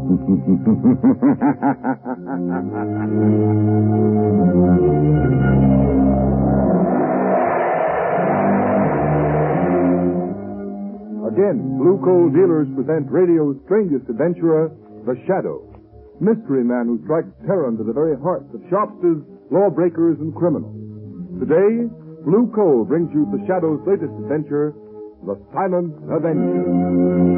Again, Blue Coal Dealers present radio's strangest adventurer, The Shadow. Mystery man who strikes terror into the very hearts of shopsters, lawbreakers, and criminals. Today, Blue Coal brings you The Shadow's latest adventure, The Silent Avenger.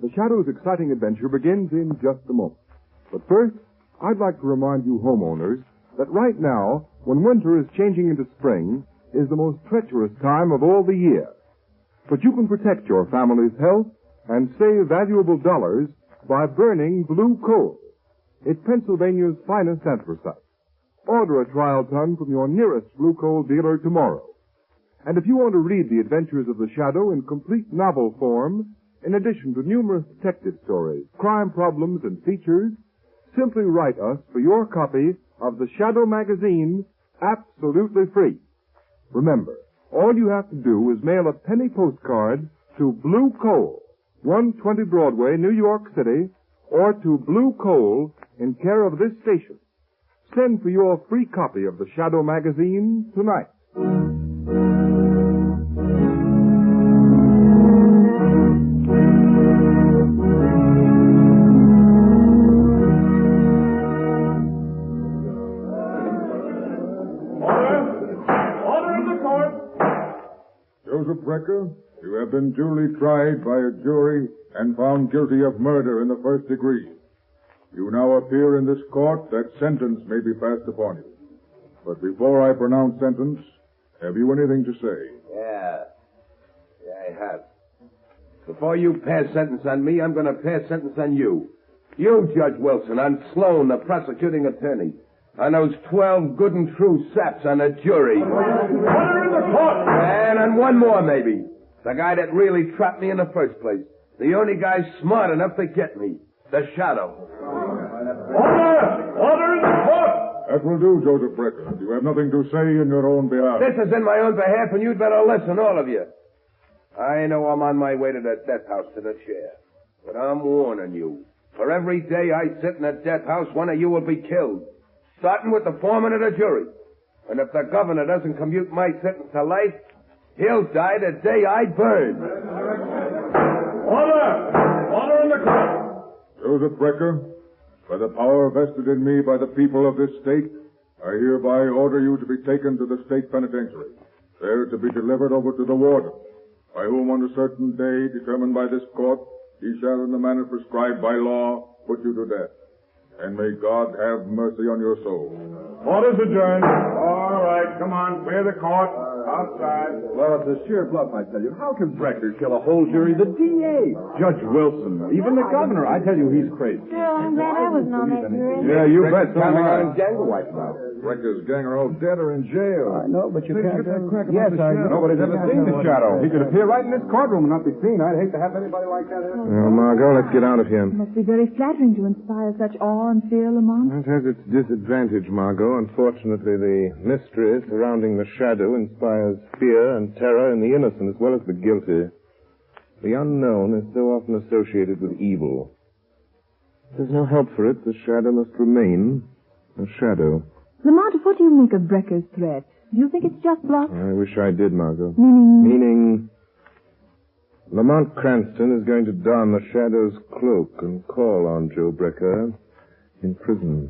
The Shadow's exciting adventure begins in just a moment. But first, I'd like to remind you homeowners that right now, when winter is changing into spring, is the most treacherous time of all the year. But you can protect your family's health and save valuable dollars by burning blue coal. It's Pennsylvania's finest anthracite. Order a trial ton from your nearest blue coal dealer tomorrow. And if you want to read the adventures of the Shadow in complete novel form, in addition to numerous detective stories, crime problems, and features, simply write us for your copy of the Shadow magazine, absolutely free. Remember, all you have to do is mail a penny postcard to Blue Coal, 120 Broadway, New York City, or to Blue Coal in care of this station. Send for your free copy of the Shadow magazine tonight. Joseph Brecker, you have been duly tried by a jury and found guilty of murder in the first degree. You now appear in this court that sentence may be passed upon you. But before I pronounce sentence, have you anything to say? Yeah, I have. Before you pass sentence on me, I'm going to pass sentence on you. You, Judge Wilson, on Sloan, the prosecuting attorney. On those 12 good and true saps on the jury. Order in the court! And on one more, maybe. The guy that really trapped me in the first place. The only guy smart enough to get me. The Shadow. Order! Order in the court! That will do, Joseph Brecker. You have nothing to say in your own behalf. This is in my own behalf, and you'd better listen, all of you. I know I'm on my way to the death house to the chair. But I'm warning you. For every day I sit in the death house, one of you will be killed. Starting with the foreman of the jury. And if the governor doesn't commute my sentence to life, he'll die the day I burn. Order! Order in the court! Joseph Brecker, by the power vested in me by the people of this state, I hereby order you to be taken to the state penitentiary, there to be delivered over to the warden, by whom on a certain day determined by this court, he shall in the manner prescribed by law put you to death. And may God have mercy on your soul. Order's adjourned. All right, come on, clear the court. Outside. Well, it's a sheer bluff, I tell you. How can Brecker kill a whole jury? The DA, Judge Wilson, even the governor. I tell you, he's crazy. Well, I'm glad I wasn't on that jury. Yeah, you bet. Counting on his gang to wipe out. Brecker's gang are all dead or in jail. I know, but you can't... Yes, I know. Nobody's ever seen the Shadow. He could appear right in this courtroom and not be seen. I'd hate to have anybody like that here. Well, Margot, let's get out of here. It must be very flattering to inspire such awe and fear, Lamont. It has its disadvantage, Margot. Unfortunately, the mystery surrounding the Shadow inspires fear and terror in the innocent as well as the guilty. The unknown is so often associated with evil. There's no help for it. The Shadow must remain a shadow. Lamont, what do you make of Brecker's threat? Do you think it's just bluff? I wish I did, Margot. Meaning, Lamont Cranston is going to don the Shadow's cloak and call on Joe Brecker in prison.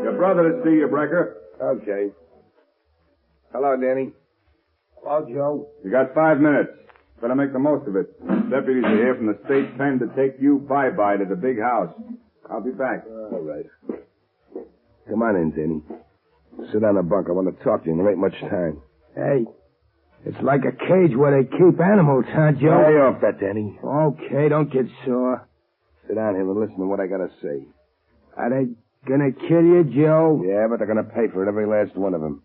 Your brother to see you, Brecker. Okay. Hello, Danny. Hello, Joe. You got 5 minutes. Better make the most of it. Deputies are here from the state pen to take you bye-bye to the big house. I'll be back. All right. Come on in, Danny. Sit on the bunk. I want to talk to you, and there ain't much time. Hey, it's like a cage where they keep animals, huh, Joe? Lay off that, Danny. Okay, don't get sore. Sit down here and listen to what I got to say. Are they gonna kill you, Joe? Yeah, but they're going to pay for it, every last one of them.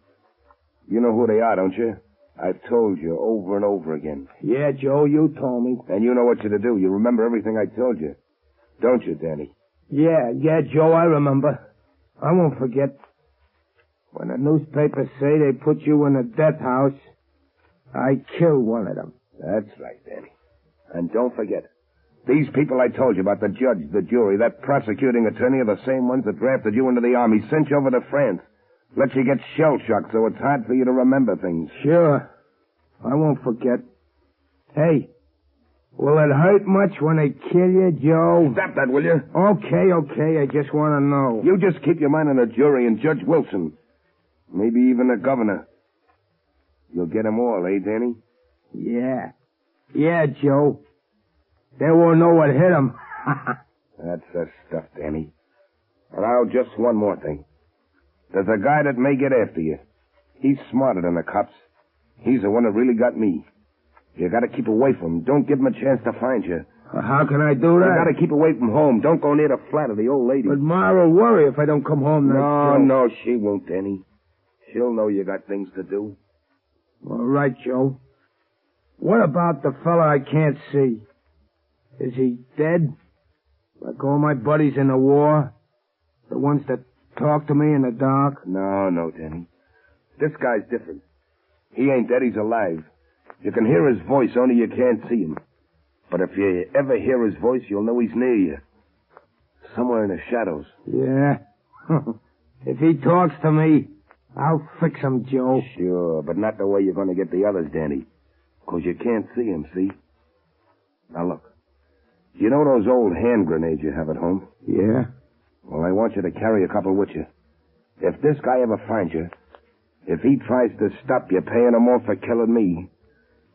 You know who they are, don't you? I've told you over and over again. Yeah, Joe, you told me. And you know what you're to do. You remember everything I told you. Don't you, Danny? Yeah, Joe, I remember. I won't forget. When the newspapers say they put you in a death house, I killed one of them. That's right, Danny. And don't forget, these people I told you about, the judge, the jury, that prosecuting attorney are the same ones that drafted you into the army, sent you over to France, let you get shell-shocked so it's hard for you to remember things. Sure. I won't forget. Hey, will it hurt much when they kill you, Joe? Stop that, will you? Okay. I just want to know. You just keep your mind on the jury and Judge Wilson. Maybe even the governor. You'll get them all, eh, Danny? Yeah, Joe. They won't know what hit them. That's the stuff, Danny. And now, just one more thing. There's a guy that may get after you. He's smarter than the cops. He's the one that really got me. You gotta keep away from him. Don't give him a chance to find you. How can I do that? You gotta keep away from home. Don't go near the flat of the old lady. But Ma will worry if I don't come home now. No, she won't, Danny. She'll know you got things to do. All right, Joe. What about the fella I can't see? Is he dead? Like all my buddies in the war? The ones that talk to me in the dark? No, Danny. This guy's different. He ain't dead, he's alive. You can hear his voice, only you can't see him. But if you ever hear his voice, you'll know he's near you. Somewhere in the shadows. Yeah. If he talks to me, I'll fix him, Joe. Sure, but not the way you're going to get the others, Danny. 'Cause you can't see him, see? Now look. You know those old hand grenades you have at home? Yeah. Well, I want you to carry a couple with you. If this guy ever finds you, if he tries to stop you paying him off for killing me,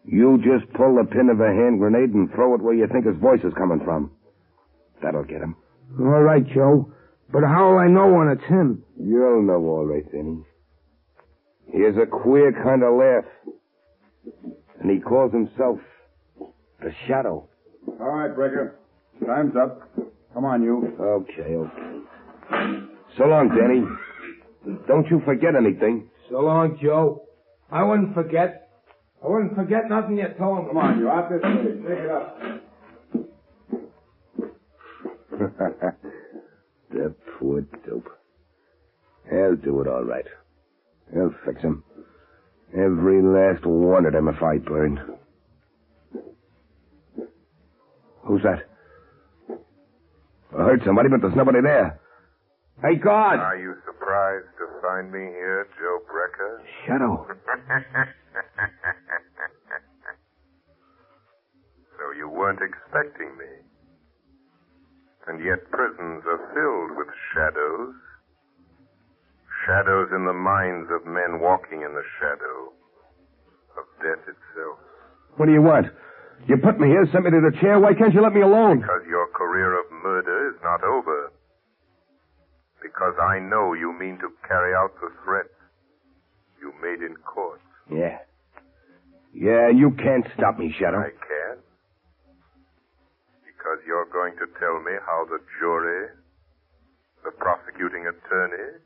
you just pull the pin of a hand grenade and throw it where you think his voice is coming from. That'll get him. All right, Joe. But how will I know when it's him? You'll know all right, Danny. He has a queer kind of laugh. And he calls himself the Shadow. All right, Breaker. Time's up. Come on, you. Okay. So long, Danny. Don't you forget anything. So long, Joe. I wouldn't forget. I wouldn't forget nothing you told me. Come on, you. Out this way. Take it up. The poor dope. He'll do it all right. He'll fix him. Every last one of them if I burn. Who's that? I heard somebody, but there's nobody there. Hey, guard! Are you surprised to find me here, Joe Brecker? Shadow. So you weren't expecting me. And yet prisons are filled with shadows. Shadows in the minds of men walking in the shadow of death itself. What do you want? You put me here, sent me to the chair. Why can't you let me alone? Because your career of murder is not over. Because I know you mean to carry out the threat you made in court. Yeah. Yeah, you can't stop me, Shadow. I can. Because you're going to tell me how the jury, the prosecuting attorney,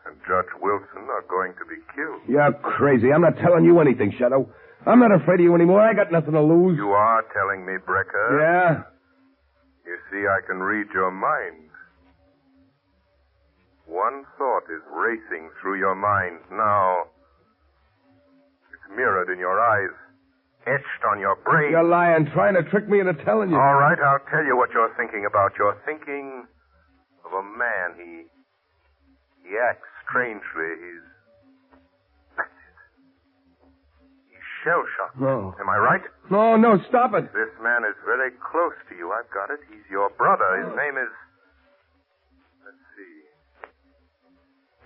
and Judge Wilson are going to be killed. You're crazy. I'm not telling you anything, Shadow. I'm not afraid of you anymore. I got nothing to lose. You are telling me, Brecker. Yeah? You see, I can read your mind. One thought is racing through your mind now. It's mirrored in your eyes, etched on your brain. You're lying, trying to trick me into telling you. All right, I'll tell you what you're thinking about. You're thinking of a man. He acts strangely. He's shell-shocked. No. Am I right? No, stop it. This man is very close to you. I've got it. He's your brother. His name is... Let's see.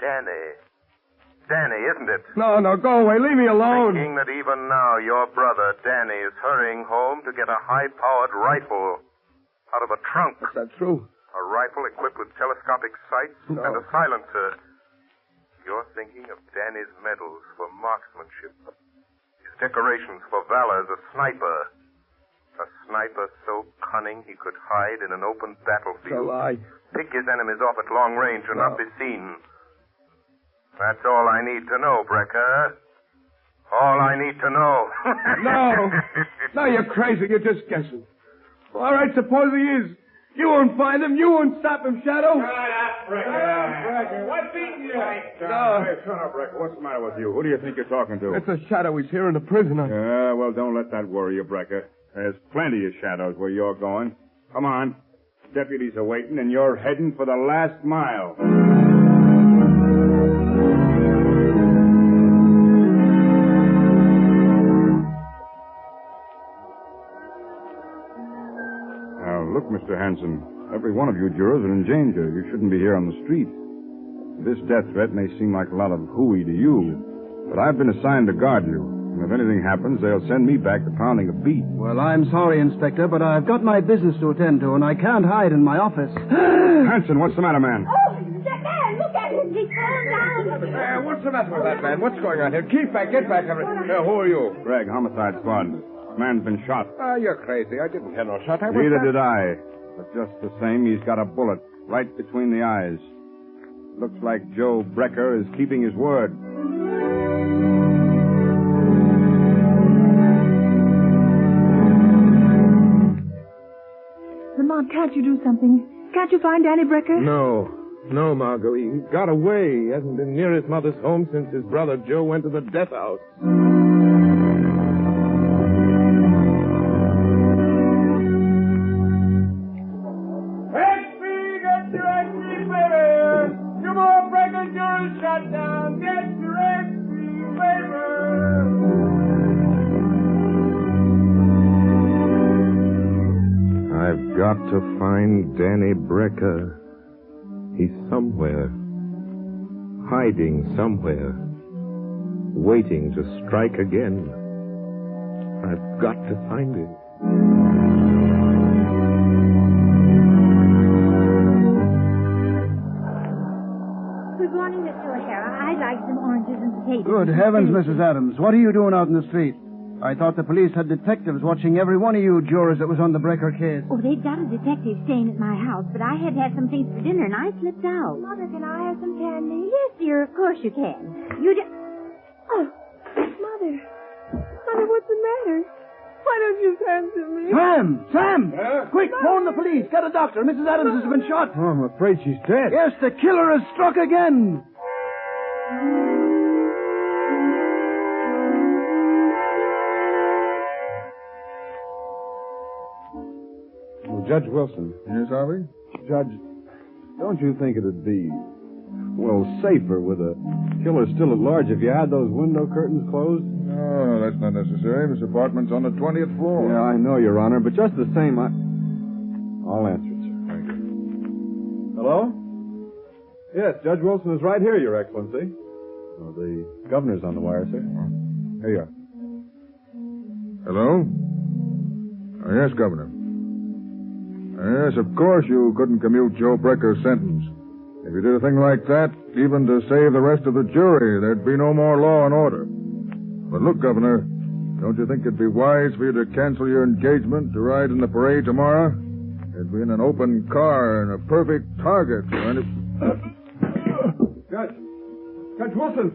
Danny, isn't it? No, go away. Leave me alone. Thinking that even now your brother, Danny, is hurrying home to get a high-powered rifle out of a trunk. Is that true? A rifle equipped with telescopic sights No. and a silencer. You're thinking of Danny's medals for marksmanship. His decorations for valor as a sniper. A sniper so cunning he could hide in an open battlefield. It's a lie. Pick his enemies off at long range and not be seen. That's all I need to know, Brecker. All I need to know. No, you're crazy. You're just guessing. All right, suppose he is. You won't find him. You won't stop him, Shadow. What's beating you? Shut up, Brecker. What's the matter with you? Who do you think you're talking to? It's a Shadow. He's here in the prison. Yeah, well, don't let that worry you, Brecker. There's plenty of shadows where you're going. Come on. Deputies are waiting, and you're heading for the last mile. Now, look, Mr. Hanson. Every one of you jurors are in danger. You shouldn't be here on the street. This death threat may seem like a lot of hooey to you, but I've been assigned to guard you. And if anything happens, they'll send me back to pounding a beat. Well, I'm sorry, Inspector, but I've got my business to attend to, and I can't hide in my office. Hanson, what's the matter, man? Oh, that man, look at him. He's falling down. What's the matter with that man? What's going on here? Keep back. Get back. Who are you? Greg, homicide squad. Man's been shot. You're crazy. I didn't hear no shot. Neither did I. But just the same, he's got a bullet right between the eyes. Looks like Joe Brecker is keeping his word. Lamont, can't you do something? Can't you find Danny Brecker? No, Margot. He got away. He hasn't been near his mother's home since his brother Joe went to the death house. I've got to find Danny Brecker. He's somewhere. Hiding somewhere. Waiting to strike again. I've got to find him. Good morning, Mr. O'Hara. I'd like some oranges and potatoes. Good heavens, Mrs. Adams. What are you doing out in the street? I thought the police had detectives watching every one of you jurors that was on the Brecker case. Oh, they've got a detective staying at my house, but I had to have some things for dinner, and I slipped out. Mother, can I have some candy? Yes, dear, of course you can. Oh, Mother. Mother, what's the matter? Why don't you answer me? Sam! Quick, phone the police. Get a doctor. Mrs. Adams has been shot. Oh, I'm afraid she's dead. Yes, the killer has struck again. Judge Wilson. Yes, Harvey? Judge, don't you think it'd be, well, safer with a killer still at large if you had those window curtains closed? No, that's not necessary. This apartment's on the 20th floor. Yeah, I know, Your Honor, but just the same, I'll answer it, sir. Thank you. Hello? Yes, Judge Wilson is right here, Your Excellency. Oh, the governor's on the wire, sir. Here you are. Hello? Yes, Governor. Yes, of course you couldn't commute Joe Brecker's sentence. If you did a thing like that, even to save the rest of the jury, there'd be no more law and order. But look, Governor, don't you think it'd be wise for you to cancel your engagement to ride in the parade tomorrow? It'd be in an open car and a perfect target for any... Judge Wilson!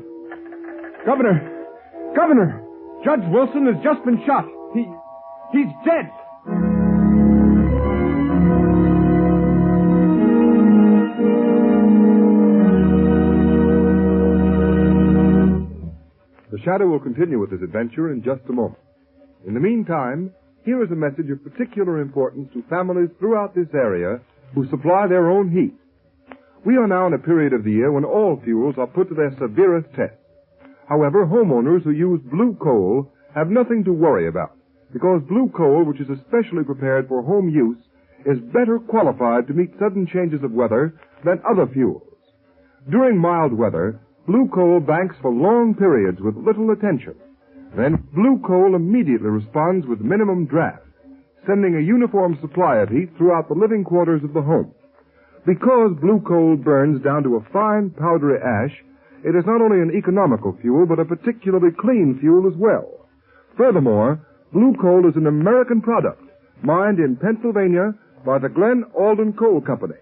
Governor! Judge Wilson has just been shot. He's dead. The Shadow will continue with his adventure in just a moment. In the meantime, here is a message of particular importance to families throughout this area who supply their own heat. We are now in a period of the year when all fuels are put to their severest test. However, homeowners who use blue coal have nothing to worry about, because blue coal, which is especially prepared for home use, is better qualified to meet sudden changes of weather than other fuels. During mild weather, blue coal banks for long periods with little attention. Then blue coal immediately responds with minimum draft, sending a uniform supply of heat throughout the living quarters of the home. Because blue coal burns down to a fine powdery ash, it is not only an economical fuel, but a particularly clean fuel as well. Furthermore, blue coal is an American product, mined in Pennsylvania by the Glen Alden Coal Company.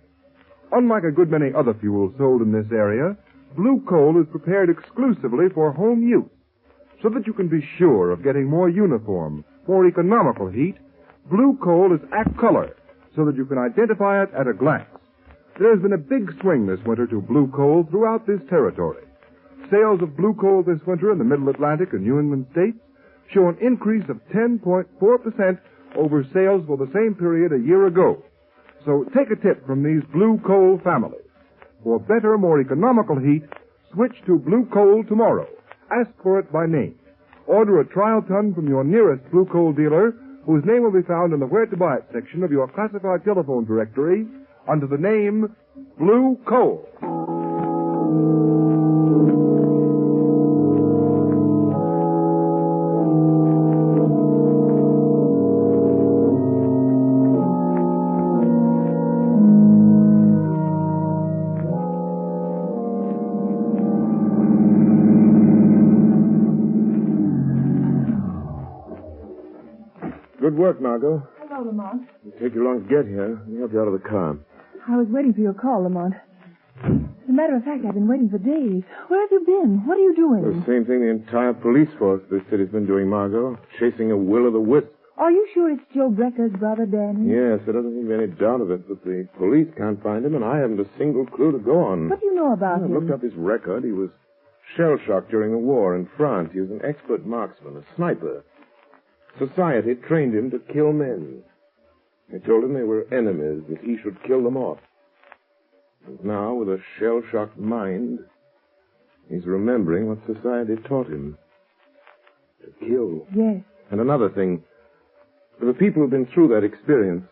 Unlike a good many other fuels sold in this area, blue coal is prepared exclusively for home use. So that you can be sure of getting more uniform, more economical heat, blue coal is ACT color, so that you can identify it at a glance. There's been a big swing this winter to blue coal throughout this territory. Sales of blue coal this winter in the Middle Atlantic and New England states show an increase of 10.4% over sales for the same period a year ago. So take a tip from these blue coal families. For better, more economical heat, switch to blue coal tomorrow. Ask for it by name. Order a trial ton from your nearest blue coal dealer, whose name will be found in the Where to Buy It section of your classified telephone directory under the name Blue Coal. Good work, Margot. Hello, Lamont. It'll take you long to get here. Let me help you out of the car. I was waiting for your call, Lamont. As a matter of fact, I've been waiting for days. Where have you been? What are you doing? The same thing the entire police force of this city's been doing, Margot. Chasing a will-o'-the-wisp. Are you sure it's Joe Brecker's brother, Danny? Yes, there doesn't seem to be any doubt of it, but the police can't find him, and I haven't a single clue to go on. What do you know about I him? looked up his record. He was shell-shocked during the war in France. He was an expert marksman, a sniper. Society trained him to kill men. They told him they were enemies, that he should kill them off. And now, with a shell-shocked mind, he's remembering what society taught him. To kill. Yes. And another thing, for the people who've been through that experience,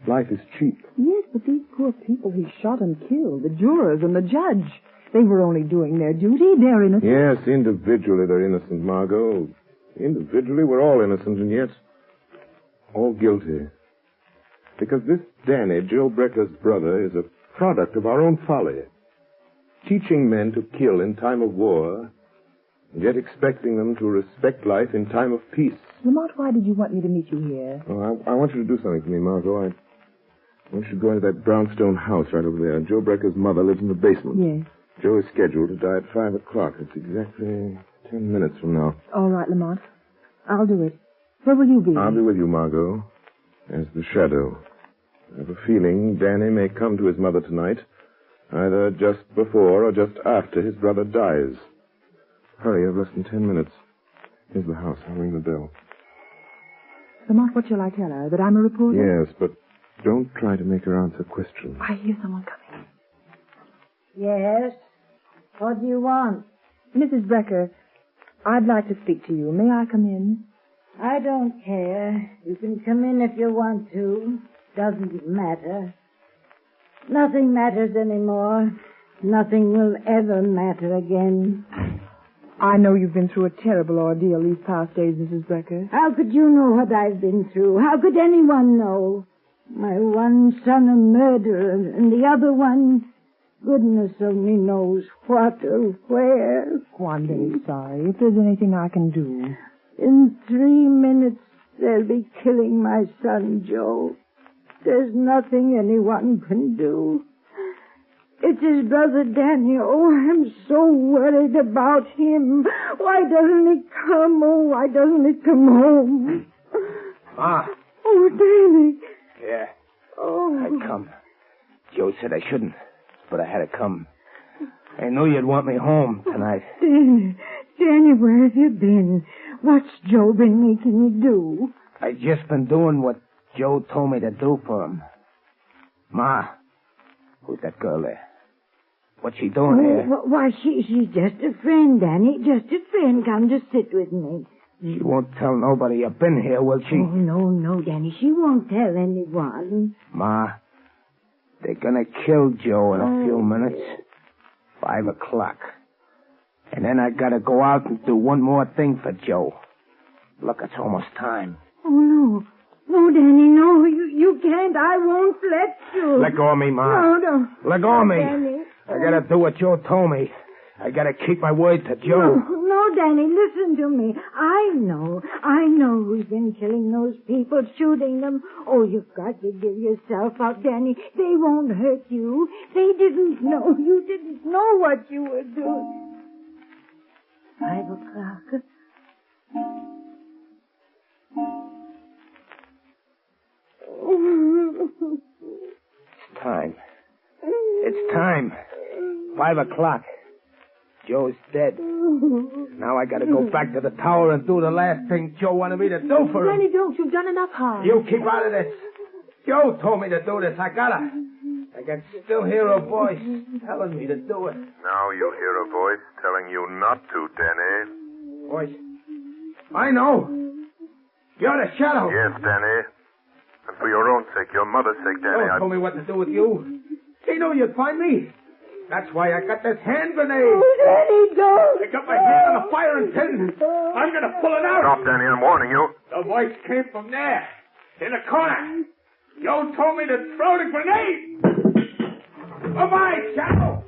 life is cheap. Yes, but these poor people he shot and killed, the jurors and the judge, they were only doing their duty. They're innocent. Yes, individually they're innocent, Margot. Individually we're all innocent, and yet all guilty. Because this Danny, Joe Brecker's brother, is a product of our own folly. Teaching men to kill in time of war, and yet expecting them to respect life in time of peace. Lamont, why did you want me to meet you here? Oh, I want you to do something for me, Margot. I want you to go into that brownstone house right over there. Joe Brecker's mother lives in the basement. Yes. Joe is scheduled to die at 5 o'clock. It's exactly 10 minutes from now. All right, Lamont. I'll do it. Where will you be? I'll be with you, Margot, as the shadow. I have a feeling Danny may come to his mother tonight, either just before or just after his brother dies. Hurry, I've less than 10 minutes. Here's the house. I'll ring the bell. Lamont, what shall I tell her? That I'm a reporter? Yes, but don't try to make her answer questions. I hear someone coming. Yes? What do you want? Mrs. Brecker, I'd like to speak to you. May I come in? I don't care. You can come in if you want to. Doesn't matter. Nothing matters anymore. Nothing will ever matter again. I know you've been through a terrible ordeal these past days, Mrs. Brecker. How could you know what I've been through? How could anyone know? My one son a murderer, and the other one, goodness only knows what or where. Oh, I'm very sorry. If there's anything I can do. In 3 minutes, they'll be killing my son, Joe. There's nothing anyone can do. It's his brother Danny. Oh, I'm so worried about him. Why doesn't he come? Oh, why doesn't he come home? Ma. Oh, Danny. Yeah. Oh. I come. Joe said I shouldn't, but I had to come. I knew you'd want me home tonight. Danny, where have you been? What's Joe been making you do? I just been doing what Joe told me to do for him. Ma, who's that girl there? What's she doing here? Why, she's just a friend, Danny. Just a friend. Come to sit with me. She won't tell nobody you've been here, will she? Oh, no, Danny. She won't tell anyone. Ma, they're gonna kill Joe in a few minutes. 5 o'clock. And then I gotta go out and do one more thing for Joe. Look, it's almost time. Oh, no. No, Danny, no. You can't. I won't let you. Let go of me, Ma. No. Let go of me. Danny. I gotta do what Joe told me. I gotta keep my word to Joe. No, Danny, listen to me. I know who's been killing those people, shooting them. Oh, you've got to give yourself up, Danny. They won't hurt you. They didn't know. You didn't know what you were doing. 5 o'clock. It's time. It's time. 5 o'clock. Joe's dead. Now I gotta go back to the tower and do the last thing Joe wanted me to do for him. Danny, don't. You've done enough harm. You keep out of this. Joe told me to do this. I gotta. I can still hear a voice telling me to do it. Now you hear a voice telling you not to, Danny. Voice? I know. You're the Shadow. Yes, Danny. And for your own sake, your mother's sake, Danny, Joe told me what to do with you. He knew you'd find me. That's why I got this hand grenade. Oh, Danny, don't. I got my hand on the firing pin. I'm going to pull it out. Stop, Danny, I'm warning you. The voice came from there, in the corner. Joe told me to throw the grenade. Bye-bye, Shadow.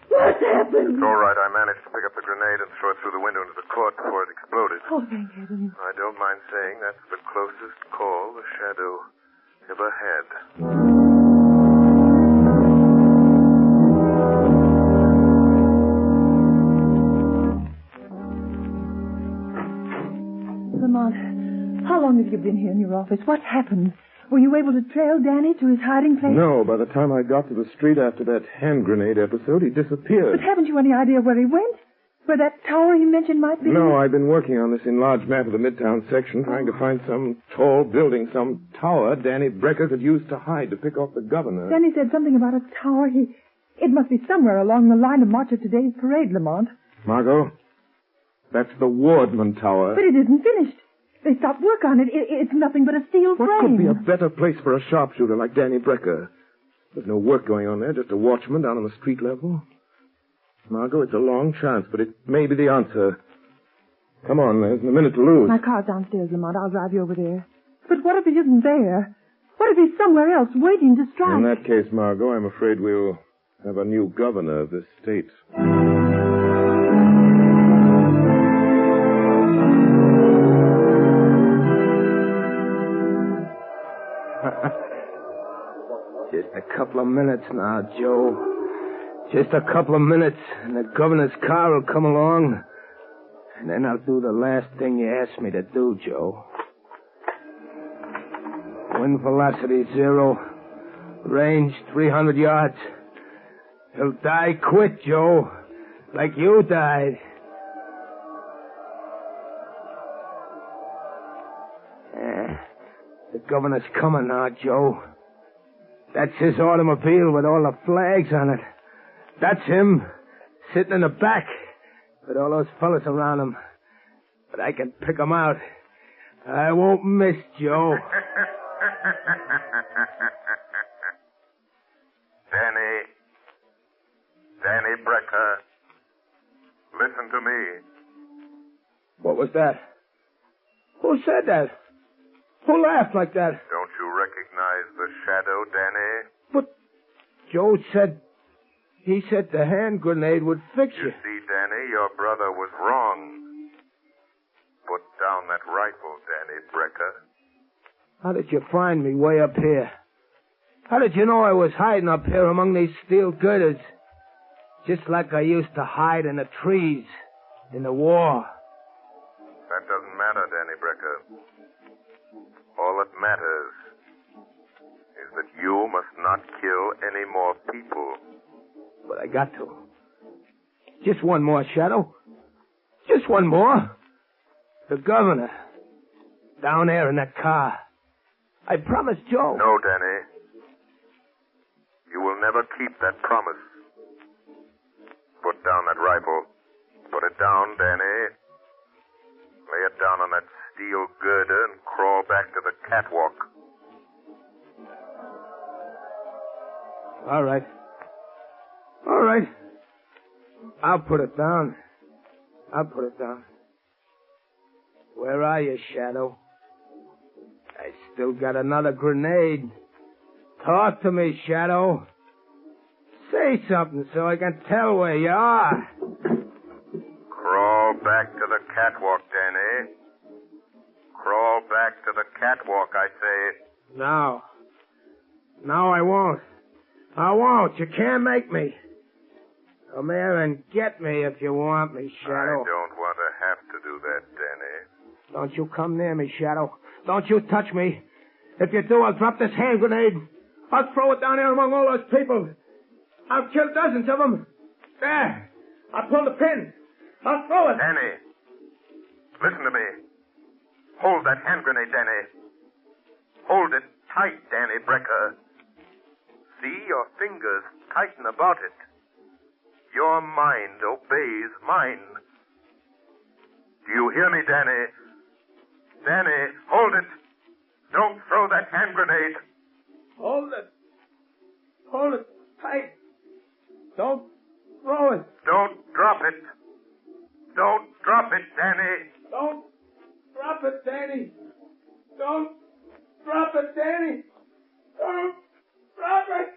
What happened? It's all right. I managed to pick up the grenade and throw it through the window into the court before it exploded. Oh, thank heaven. I don't mind saying that's the closest call the Shadow ever had. Lamont, how long have you been here in your office? What's happened? Were you able to trail Danny to his hiding place? No, by the time I got to the street after that hand grenade episode, he disappeared. But haven't you any idea where he went? Where that tower he mentioned might be? No, I've been working on this enlarged map of the Midtown section, trying to find some tall building, some tower Danny Brecker could use to hide to pick off the governor. Danny said something about a tower. It must be somewhere along the line of march of today's parade, Lamont. Margot, that's the Wardman Tower. But it isn't finished. They stopped work on it. It's nothing but a steel frame. What could be a better place for a sharpshooter like Danny Brecker? There's no work going on there, just a watchman down on the street level. Margot, it's a long chance, but it may be the answer. Come on, there's a minute to lose. My car's downstairs, Lamont. I'll drive you over there. But what if he isn't there? What if he's somewhere else waiting to strike? In that case, Margot, I'm afraid we'll have a new governor of this state. Just a couple of minutes now, Joe. Just a couple of minutes, and the governor's car will come along. And then I'll do the last thing you asked me to do, Joe. Wind velocity 0. Range 300 yards. He'll die quick, Joe. Like you died. The governor's coming now, Joe. That's his automobile with all the flags on it. That's him, sitting in the back, with all those fellas around him. But I can pick 'em out. I won't miss, Joe. Danny Brecker, listen to me. What was that? Who said that? Who laughed like that? Don't you recognize the Shadow, Danny? But Joe said... He said the hand grenade would fix you. You see, Danny, your brother was wrong. Put down that rifle, Danny Brecker. How did you find me way up here? How did you know I was hiding up here among these steel girders? Just like I used to hide in the trees in the war. That doesn't matter, Danny Brecker. All that matters is that you must not kill any more people. But I got to. Just one more, Shadow. Just one more. The governor. Down there in that car. I promised Joe. No, Danny. You will never keep that promise. Put down that rifle. Put it down, Danny. Lay it down on that steel girder and crawl back to the catwalk. All right. All right. I'll put it down. I'll put it down. Where are you, Shadow? I still got another grenade. Talk to me, Shadow. Say something so I can tell where you are. Crawl back to the catwalk, Danny. Crawl back to the catwalk, I say. No. No, I won't. I won't. You can't make me. Come here and get me if you want me, Shadow. I don't want to have to do that, Danny. Don't you come near me, Shadow. Don't you touch me. If you do, I'll drop this hand grenade. I'll throw it down here among all those people. I'll kill dozens of them. There. I'll pull the pin. I'll throw it. Danny, listen to me. Hold that hand grenade, Danny. Hold it tight, Danny Brecker. See your fingers tighten about it. Your mind obeys mine. Do you hear me, Danny? Danny, hold it. Don't throw that hand grenade. Hold it. Hold it tight. Don't throw it. Don't drop it. Don't drop it, Danny. Don't drop it, Danny. Don't drop it, Danny. Don't drop it.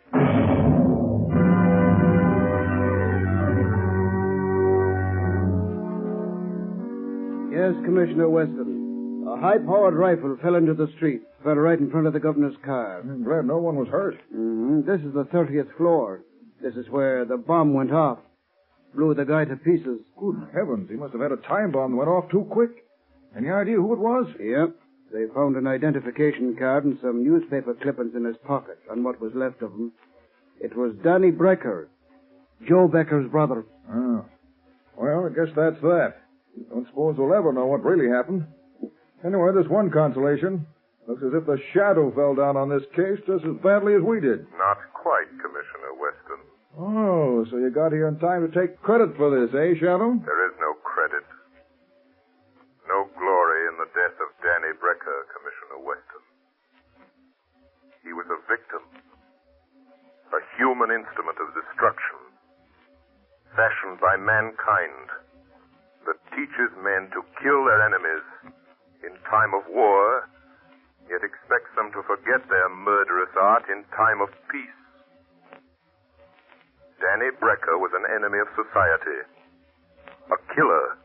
Yes, Commissioner Weston. A high-powered rifle fell into the street. Fell right in front of the governor's car. I'm glad no one was hurt. This is the 30th floor. This is where the bomb went off. Blew the guy to pieces. Good heavens, he must have had a time bomb that went off too quick. Any idea who it was? Yep. They found an identification card and some newspaper clippings in his pocket, on what was left of him. It was Danny Brecker, Joe Becker's brother. Oh. Well, I guess that's that. Don't suppose we'll ever know what really happened. Anyway, there's one consolation. Looks as if the shadow fell down on this case just as badly as we did. Not quite, Commissioner Weston. Oh, so you got here in time to take credit for this, eh, Shadow? There is no credit. No glory in the death of Danny Brecker, Commissioner Weston. He was a victim. A human instrument of destruction. Fashioned by mankind. That teaches men to kill their enemies in time of war, yet expects them to forget their murderous art in time of peace. Danny Brecker was an enemy of society. A killer.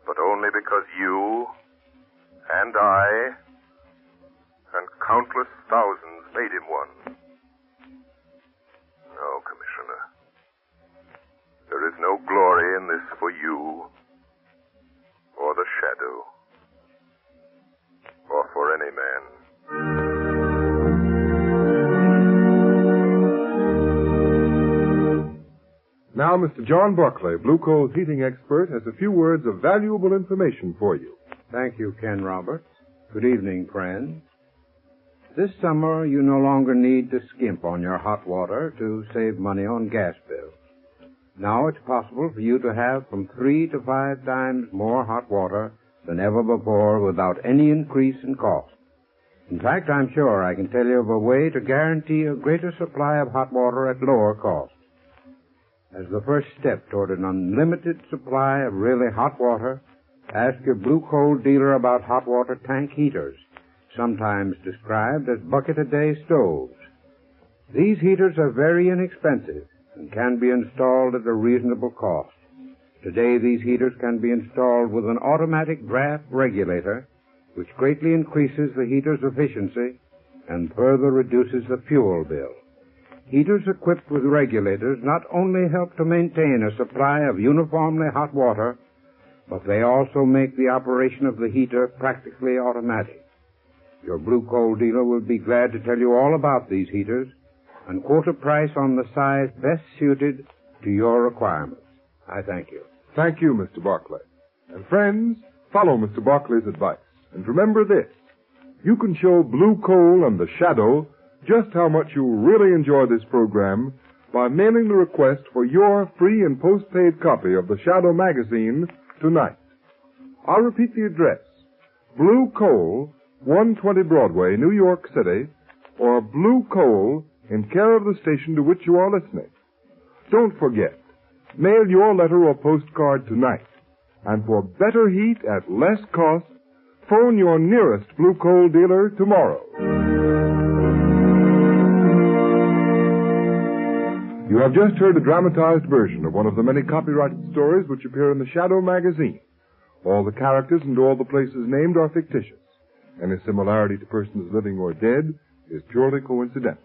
But only because you, and I, and countless thousands made him one. No, Commissioner. There is no glory in this for you, or the shadow, or for any man. Now, Mr. John Buckley, Blue Coal's heating expert, has a few words of valuable information for you. Thank you, Ken Roberts. Good evening, friends. This summer, you no longer need to skimp on your hot water to save money on gas bills. Now it's possible for you to have from 3 to 5 times more hot water than ever before without any increase in cost. In fact, I'm sure I can tell you of a way to guarantee a greater supply of hot water at lower cost. As the first step toward an unlimited supply of really hot water, ask your Blue Coal dealer about hot water tank heaters, sometimes described as bucket-a-day stoves. These heaters are very inexpensive and can be installed at a reasonable cost. Today, these heaters can be installed with an automatic draft regulator, which greatly increases the heater's efficiency and further reduces the fuel bill. Heaters equipped with regulators not only help to maintain a supply of uniformly hot water, but they also make the operation of the heater practically automatic. Your Blue Coal dealer will be glad to tell you all about these heaters and quote a price on the size best suited to your requirements. I thank you. Thank you, Mr. Barclay. And friends, follow Mr. Barclay's advice. And remember this, you can show Blue Coal and the Shadow just how much you really enjoy this program by mailing the request for your free and postpaid copy of the Shadow magazine tonight. I'll repeat the address. Blue Coal, 120 Broadway, New York City, or Blue Coal in care of the station to which you are listening. Don't forget, mail your letter or postcard tonight. And for better heat at less cost, phone your nearest Blue Coal dealer tomorrow. You have just heard a dramatized version of one of the many copyrighted stories which appear in the Shadow magazine. All the characters and all the places named are fictitious. Any similarity to persons living or dead is purely coincidental.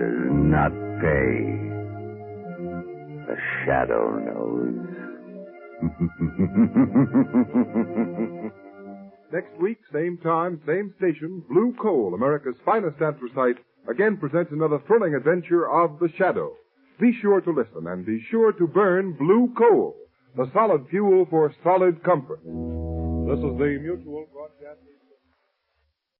does not pay. The shadow knows. Next week, same time, same station, Blue Coal, America's finest anthracite, again presents another thrilling adventure of the Shadow. Be sure to listen and be sure to burn Blue Coal, the solid fuel for solid comfort. This is the Mutual Broadcasting